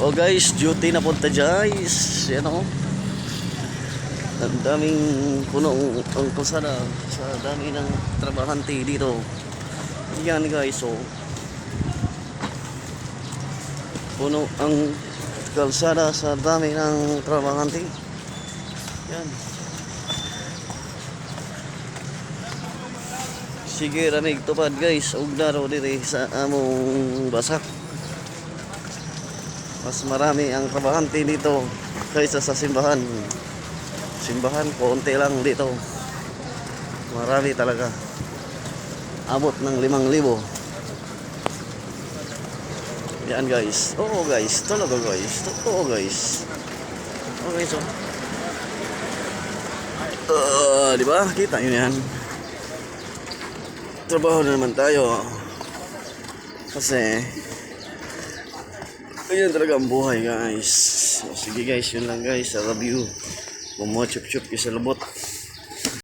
Oh guys, duty na punta guys. Yan o. Ang daming puno ang kalsada sa dami ng trabahante dito. Yan guys, oh. Puno ang kalsada sa dami ng trabahante. Yan. Sige, ramig tupad guys. Ugdaro dito sa among basak. Mas marami ang trabahante dito kaysa sa simbahan. Simbahan, konti lang dito. Marami talaga. Abot ng 5,000. Yan guys. Oo guys. Talaga guys. Oo guys. Okay so. Di ba? Kita nyo yan. Trabaho na naman tayo. Kasi ayan talaga ang buhay guys. So, sige guys, yun lang guys. I love you. Bumuha chup-chup sa labot.